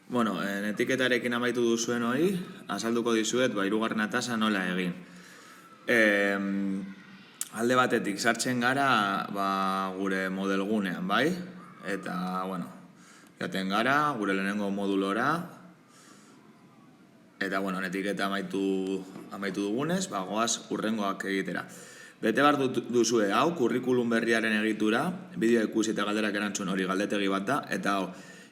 Bueno, etiketarekin amaitu duzuen hori, azalduko dizuet, hirugarren atasa nola egin. Alde batetik sartzen gara gure modelgunean, bai? Eta, jaten gara, gure lehenengo modulora, eta, etiketa amaitu dugunez, goaz urrengoak egitera. Bete behar duzue hau, kurrikulum berriaren egitura, bideo ikusi eta galderak erantzun hori galdetegi bat da, eta hau,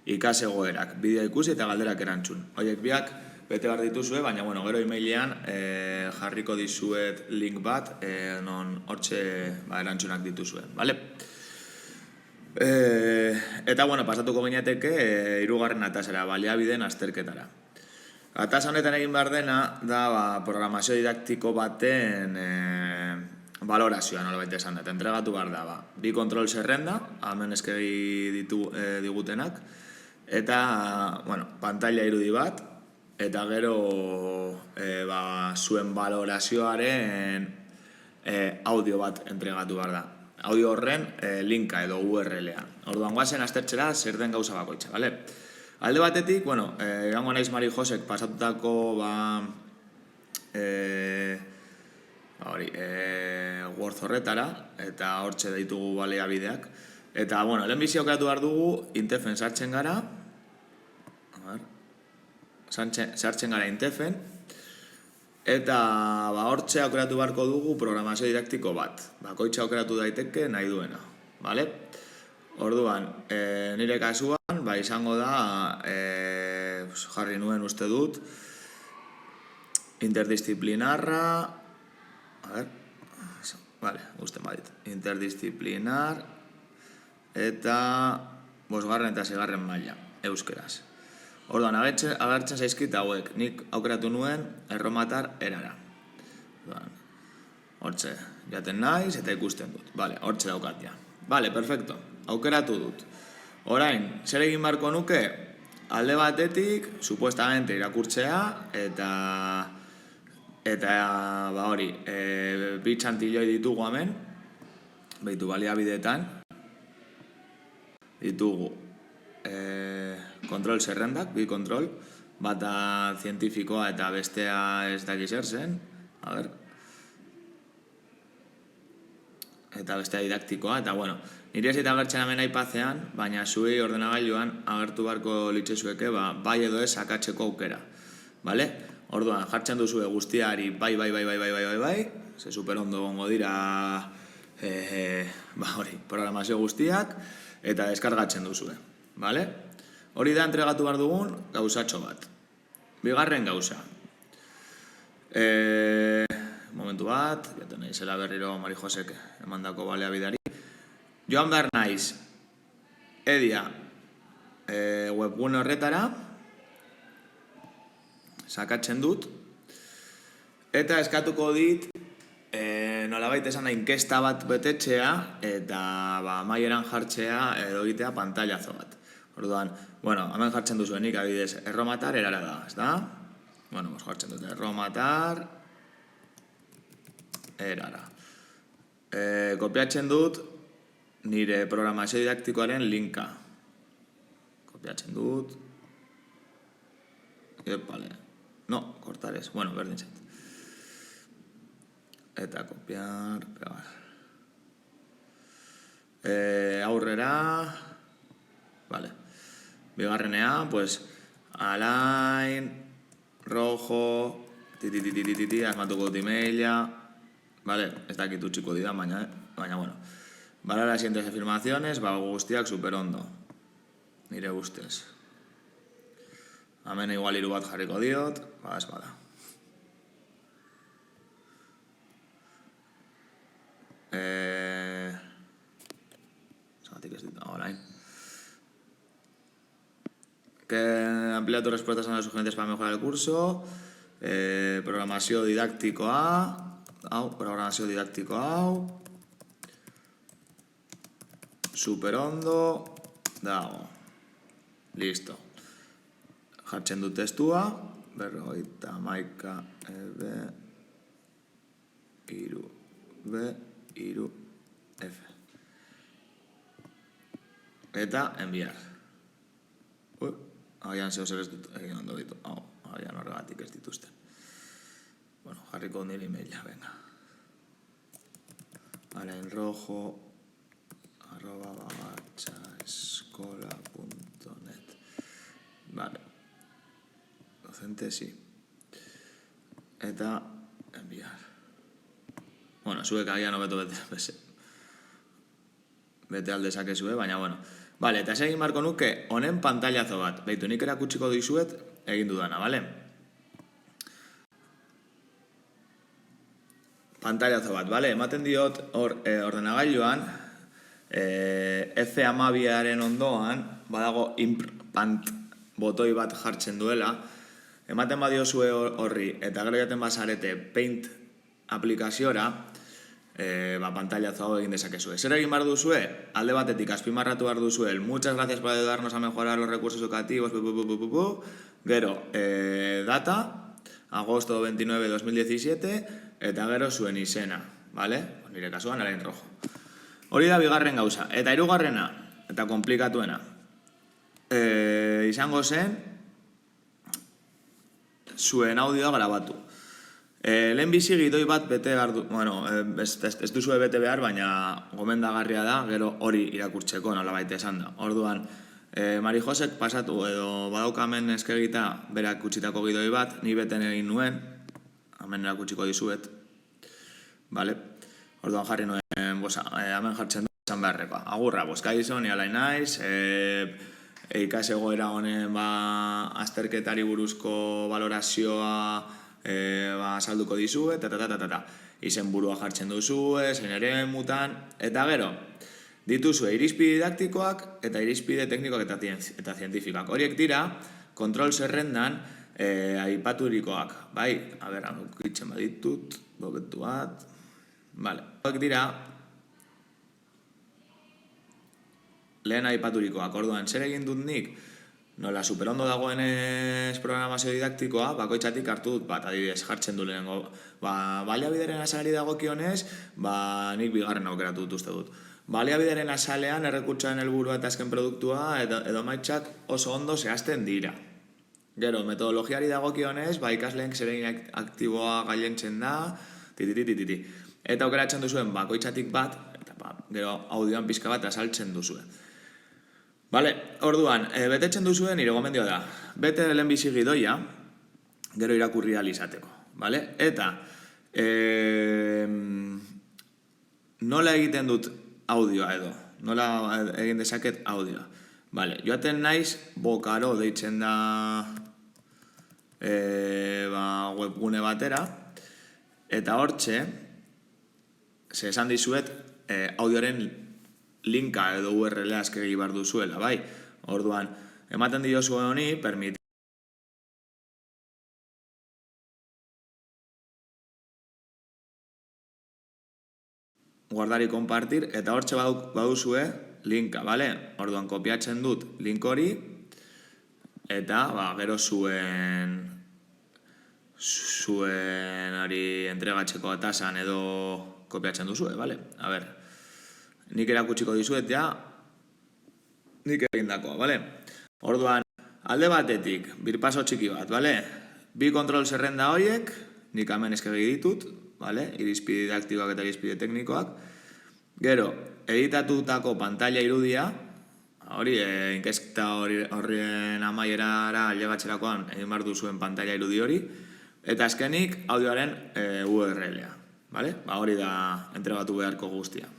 ikasegoerak, bideo ikusi eta galderak erantzun. Horiek biak bete behar dituzue, baina gero emailean jarriko dizuet link bat, non hortxe erantzunak dituzue, bale? Eta, pasatuko gineateke hirugarren atasera, baliabideen azterketara. Atasa honetan egin behar dena, da programazio didaktiko baten valorazioa, nola baita esan dut, entregatu behar da, bi kontrol zerrenda, hemen eskegi digutenak, eta, pantalla irudi bat, eta gero zuen valorazioaren audio bat entregatu behar da. Audio horren linka edo URL-a. Orduan guazen aztertxera zer den gauza bakoitza, bale? Alde batetik, egango naiz Mari Josek pasatutako Word horretara, eta hortxe ditugu baliabideak. Eta, lehen bizi aukeratu behar dugu, Intefen sartzen gara, Intefen, eta hortxe aukeratu beharko dugu programazio didaktiko bat. Bakoitza aukeratu daiteke nahi duena, bale? Orduan, nire kasuan, izango da, jarri nuen uste dut, interdisciplinarra, interdisciplinar, eta 5. eta 6. maila, euskeraz. Orduan, agertzen zaizkit hauek, nik aukeratu nuen erromatar erara. Hortxe, jaten naiz eta ikusten dut. Hortxe daukat ja. Perfecto, aukeratu dut. Orain, zer egin barko nuke? Alde batetik, supuestamente irakurtzea, eta bi txantilloi ditugu hemen, behitu baliabideetan, ditugu kontrol zerrendak, bi kontrol, bata zientifikoa eta bestea ez dakiz zer zen, eta bestea didaktikoa, eta nire ez eta agertzen hemen aipatzean, baina zuei ordenagailuan agertu beharko litzezueke, bai edo ez akatzeko aukera, bale? Orduan, jartzen duzue guztiari bai, ze super ondo gongo dira programazio guztiak, eta deskargatzen duzue, bale? Hori da entregatu behar dugun gauzatxo bat. Bigarren gauza. Momentu bat, jaten nahi zela berriro Mari Josek emandako baliabidari. Joan behar naiz, edia, webgune horretara, sakatzen dut, eta eskatuko dit, nolabait esan da inkesta bat betetzea, eta maieran jartzea edo egitea pantailazo bat. Orduan, hemen jartzen duzuenik, abidez, erromatar erara da, ez da? Jartzen dut, erromatar erara. Kopiatzen dut nire programazio didaktikoaren linka. Kopiatzen dut. No, kortar ez. Berdin zait. Eta kopiar, pegar. Aurrera. Bigarrenea, alain, rojo, asmatuko dut emaila. Ez dakit utxiko dira, baina, Bara las siguientes afirmaciones, guztiak super ondo. Nire ustez. Hemen igual 3 bat jarriko diot, ez bada. Zagatik ez ditu, orain. Que amplía tus respuestas a las sugerencias para mejorar el curso. Programazio didaktikoa. Programazio didaktikoa hau. Super ondo dago. Listo. Jartzen du testua. 51 3 F. Eta enviar. agian zeo zer ez dut egin ondo ditu. Agian horregatik ez dituzten. Bueno, jarriko nire emaila, venga. alainrojo@bagatxaeskola.net. Vale. Docente, sí. Eta enviar. Bueno, zuek agian hobeto bete aldezakezue, baina bueno. Vale, eta egin marko nuke honen pantailazo bat. Beitu, nik erakutsiko dizuet egin dudana, vale? Pantailazo bat, vale? Ematen diot ordenagailuan F12aren ondoan badago impant botoi bat jartzen duela. Ematen badiozue horri eta gero jaten bazarete Paint aplikaziora, pantailazo hau egin dezakezue. Zer egin behar duzue? Alde batetik azpimarratu behar duzue muchas gracias por ayudarnos a mejorar los recursos educativos, gero, data, agosto 29 2017, eta gero zuen izena, vale? Nire kasuan, alainrojo. Hori da bigarren gauza. Eta hirugarrena, eta komplikatuena, izango zen zuen audioa grabatu. Lehenbizi gidoi bat bete behar du, bueno, ez duzue bete behar, baina gomendagarria da, gero hori irakurtzeko, nola baita esan da. Orduan, Mari Josek pasatu edo badaukamen eskegita berak utzitako gidoi bat, ni beten egin nuen, hemen erakutsiko dizuet, vale? Orduan jarri nuen, hemen jartzen du esan beharrekoa. Agurra, bozkaizo, ni alain naiz, ikas egoera honen azterketari buruzko valorazioa salduko dizue, izen burua jartzen duzue, zein ere mutan, eta gero, dituzue irizpide didaktikoak eta irizpide teknikoak eta zientifikoak. Horiek dira, kontrol zerrendan aipaturikoak, bai? A ber, ukitzen baditut, bobetu bat, vale. Horiek dira, lehen aipaturikoak, orduan, zer egin dut nik? Nola superondo dagoenez programazio didaktikoa, bakoitzatik hartu dut bat, adibidez, jartzen du lehenengo. Baliabideren azalari dagokionez, nik bigarren aukeratu dut uste dut. Baliabideren azalean errekurtsoen helburua eta azken produktua edo maitzak oso ondo zehazten dira. Gero, metodologiari dagokionez, ikasleen zeregin aktiboa gailentzen da, tititititi. Eta aukeratzen duzuen bakoitzatik bat, eta gero audioan pizka bat azaltzen duzuen. Vale, orduan, betetzen duzuen nire gomendioa da. Bete lehenbizi gidoia, gero irakurri ahal izateko. Vale? Eta, nola egiten dut audioa edo? Nola egin dezaket audioa? Vale, joaten naiz, Bokaro deitzen da webgune batera, eta hortxe, esan dizuet, audioaren linka edo URL-a eskegi behar duzuela, bai? Orduan, ematen diozu honi, guardari kompartir, eta hortxe baduzue linka, bale? Orduan, kopiatzen dut link hori, eta gero zuen hori entregatzeko atasan edo kopiatzen duzue, bale? A ber, nik erakutsiko dizuet, nik egindakoa, bale? Orduan, alde batetik, birpaso txiki bat, bale? Bi kontrol zerrenda horiek, nik hemen eskegi ditut, bale? Irizpide didaktikoak eta irizpide teknikoak. Gero, editatutako pantalla irudia, hori, inkesta horrien amaierara ailegatzerakoan egin behar duzuen pantalla irudi hori, eta azkenik audioaren URL-a, bale? Hori da entregatu beharko guztia.